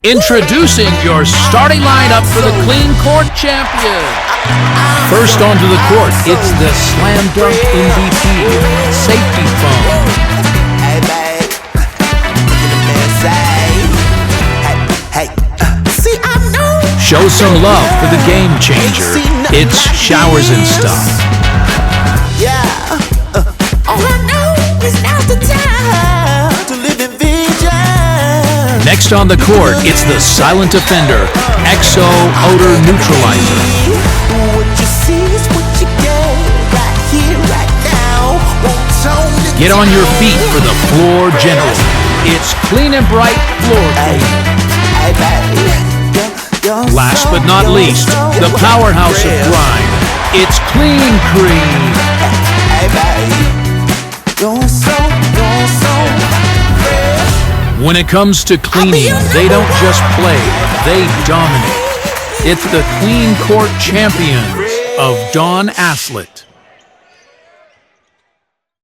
Introducing your starting lineup for the Clean Quart champion. First onto the court, it's the Slam Dunk MVP, Safety Foam. Hey, babe. Look at the man say. Hey, see, I know. Show some love for the game changer. It's Showers and Stuff. Yeah. All I know is now's the time to live in vision. Next on the court, it's the Silent Offender, Exo Odor Neutralizer. What you see is what you get right here, right now. Get on your feet for the Floor General. It's Clean and Bright Floor Clean. Last but not least, the powerhouse of grime. It's Clean Cream. When it comes to cleaning, they don't just play, they dominate. It's the Clean Quart champions of Aslett.